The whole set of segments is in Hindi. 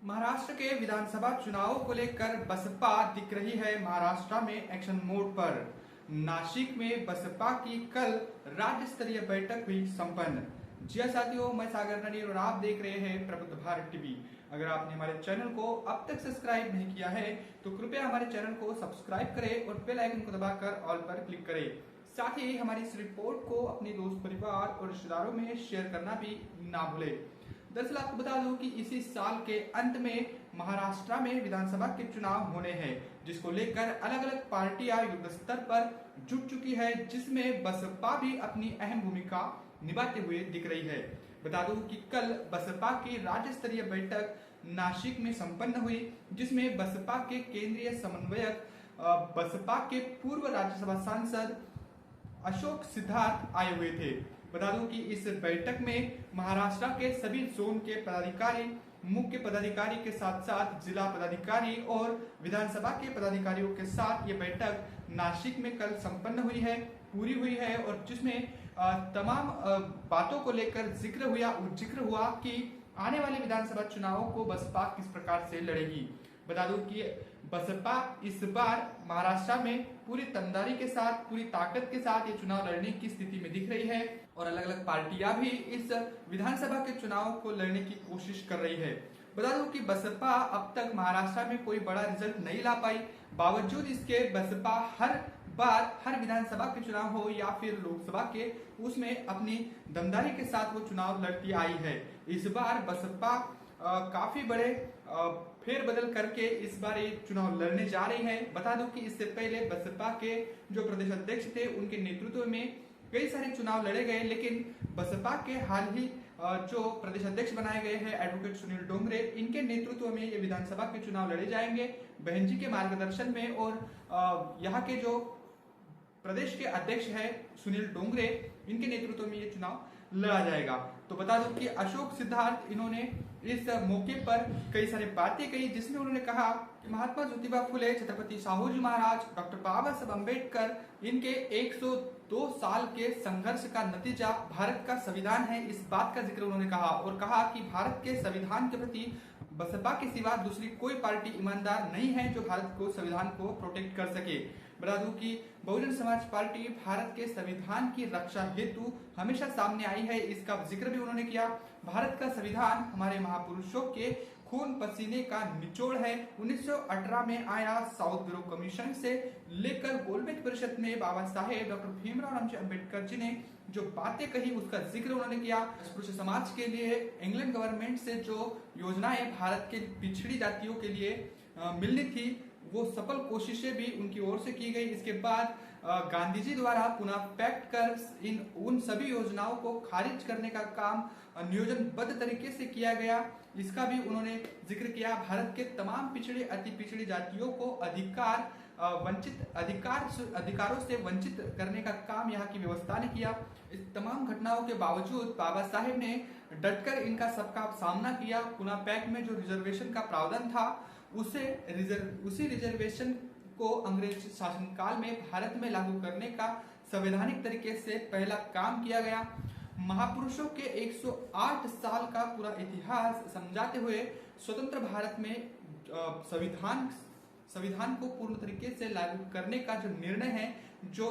महाराष्ट्र के विधानसभा चुनावों को लेकर बसपा दिख रही है महाराष्ट्र में एक्शन मोड पर। नासिक में बसपा की कल राज्य स्तरीय बैठक हुई संपन्न। जी हां साथियों, मैं सागर ननी और आप देख रहे हैं प्रबुद्ध भारत टीवी। अगर आपने हमारे चैनल को अब तक सब्सक्राइब नहीं किया है तो कृपया हमारे चैनल को सब्सक्राइब करें और बेल आइकन को दबाकर ऑल पर क्लिक करें। साथ ही हमारी इस रिपोर्ट को अपने दोस्त, परिवार और रिश्तेदारों में शेयर करना भी ना भूलें। दरअसल आपको बता दूं कि इसी साल के अंत में महाराष्ट्र में विधानसभा के चुनाव होने हैं, जिसको लेकर अलग अलग पार्टियां युद्ध स्तर पर जुट चुकी है, जिसमें बसपा भी अपनी अहम भूमिका निभाते हुए दिख रही है। बता दूं कि कल बसपा की राज्य स्तरीय बैठक नासिक में संपन्न हुई, जिसमें बसपा के केंद्रीय समन्वयक बसपा के पूर्व राज्यसभा सांसद अशोक सिद्धार्थ आए हुए थे। बता दूं कि इस बैठक में महाराष्ट्र के सभी जोन के पदाधिकारी, मुख्य पदाधिकारी के साथ साथ जिला पदाधिकारी और विधानसभा के पदाधिकारियों के साथ ये बैठक नासिक में कल संपन्न हुई है, पूरी हुई है, और जिसमें तमाम बातों को लेकर जिक्र हुआ कि आने वाले विधानसभा चुनावों को बसपा किस प्रकार से लड़ेगी। बता दूं कि बसपा इस बार महाराष्ट्र में पूरी दमदारी के साथ, पूरी ताकत के साथ ये चुनाव लड़ने की स्थिति में दिख रही है और अलग अलग पार्टियां भी इस विधानसभा के चुनाव को लड़ने की कोशिश कर रही है। बता दूं कि बसपा अब तक महाराष्ट्र में कोई बड़ा रिजल्ट नहीं ला पाई, बावजूद इसके बसपा हर बार हर विधानसभा के चुनाव हो या फिर लोकसभा के, उसमें अपनी दमदारी के साथ वो चुनाव लड़ती आई है। इस बार बसपा काफी बड़े फेरबदल करके इस बार ये चुनाव लड़ने जा रही है। बता दूं कि इससे पहले बसपा के जो प्रदेश अध्यक्ष थे, उनके नेतृत्व में कई सारे चुनाव लड़े गए, लेकिन बसपा के हाल ही जो प्रदेश अध्यक्ष बनाए गए हैं एडवोकेट सुनील डोंगरे, इनके नेतृत्व में ये विधानसभा के चुनाव लड़े जाएंगे बहन जी के मार्गदर्शन में। और यहाँ के जो प्रदेश के अध्यक्ष है सुनील डोंगरे, इनके नेतृत्व में ये चुनाव लड़ा जाएगा। तो बता दूं कि अशोक सिद्धार्थ, इन्होंने इस मौके पर कई सारी बातें कही, जिसमें उन्होंने कहा कि महात्मा ज्योतिबा फुले, छत्रपति साहू जी महाराज, डॉक्टर बाबा साहब अम्बेडकर, इनके 102 साल के संघर्ष का नतीजा भारत का संविधान है। इस बात का जिक्र उन्होंने कहा और कहा कि भारत के संविधान के प्रति बसपा के सिवा दूसरी कोई पार्टी ईमानदार नहीं है जो भारत को संविधान को प्रोटेक्ट कर सके। बता दूं कि बहुजन समाज पार्टी भारत के संविधान की रक्षा हेतु हमेशा सामने आई है, इसका जिक्र भी उन्होंने किया। भारत का संविधान हमारे महापुरुषों के खून पसीने का निचोड़ है। 1918 में आया साउथ ब्यूरो कमीशन से लेकर गोलमेज परिषद में बाबा साहेब डॉक्टर भीमराव रामजी अम्बेडकर जी ने जो बातें कही, उसका जिक्र उन्होंने किया। अस्पृश्य समाज के लिए इंग्लैंड गवर्नमेंट से जो योजनाएं भारत के पिछड़ी जातियों के लिए मिलनी थी, वो सफल कोशिशें भी उनकी ओर से की गई। इसके बाद गांधी जी द्वारा पुनः पैक्ट कर उन सभी योजनाओं को खारिज करने का काम नियोजनबद्ध तरीके से किया गया, इसका भी उन्होंने जिक्र किया। भारत के तमाम पिछड़े, अति पिछड़ी जातियों को अधिकारों से वंचित करने का काम यहाँ की व्यवस्था ने किया। इस तमाम घटनाओं के बावजूद बाबा साहेब ने डटकर इनका सबका सामना किया। पुनः पैक्ट में जो रिजर्वेशन का प्रावधान था, उसी रिजर्वेशन को अंग्रेज शासनकाल में भारत में लागू करने का संवैधानिक तरीके से पहला काम किया गया। महापुरुषों के 108 साल का पूरा इतिहास समझाते हुए स्वतंत्र भारत में संविधान को पूर्ण तरीके से लागू करने का जो निर्णय है, जो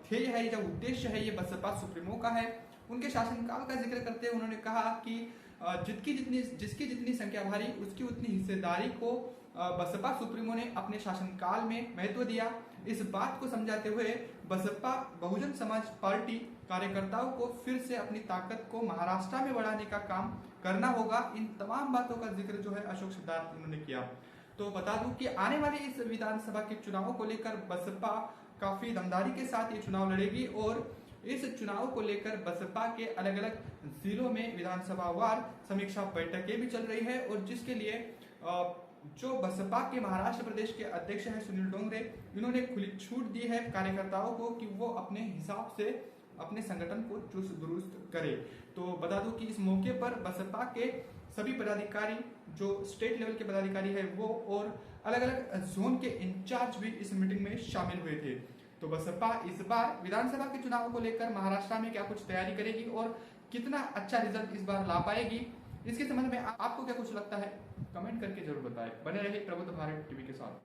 ध्येय है, जो उद्देश्य है, ये बसपा सुप्रीमो का है। उनके शासनकाल का जिक्र करते हुए उन्होंने कहा कि जिसकी जितनी संख्या भारी, उसकी उतनी हिस्सेदारी को बसपा सुप्रीमो ने अपने शासनकाल में महत्व दिया। इस बात को समझाते हुए बसपा बहुजन समाज पार्टी कार्यकर्ताओं को फिर से अपनी ताकत को महाराष्ट्र में बढ़ाने का काम करना होगा। इन तमाम बातों का जिक्र जो है अशोक सिद्धार्थ उन्होंने किया। तो बता दूं कि आने वाले इस विधानसभा के चुनावों को लेकर बसपा काफी दमदारी के साथ ये चुनाव लड़ेगी और इस चुनाव को लेकर बसपा के अलग अलग जिलों में विधानसभा वार समीक्षा बैठकें भी चल रही है, और जिसके लिए जो बसपा के महाराष्ट्र प्रदेश के अध्यक्ष हैं सुनील डोंगरे, इन्होंने खुली छूट दी है कार्यकर्ताओं को कि वो अपने हिसाब से अपने संगठन को चुस्त दुरुस्त करे। तो बता दूं कि इस मौके पर बसपा के सभी पदाधिकारी, जो स्टेट लेवल के पदाधिकारी है वो, और अलग अलग जोन के इंचार्ज भी इस मीटिंग में शामिल हुए थे। तो बसपा इस बार विधानसभा के चुनाव को लेकर महाराष्ट्र में क्या कुछ तैयारी करेगी और कितना अच्छा रिजल्ट इस बार ला पाएगी, इसके संबंध में आपको क्या कुछ लगता है, कमेंट करके जरूर बताएं। बने रहे प्रबुद्ध भारत टीवी के साथ।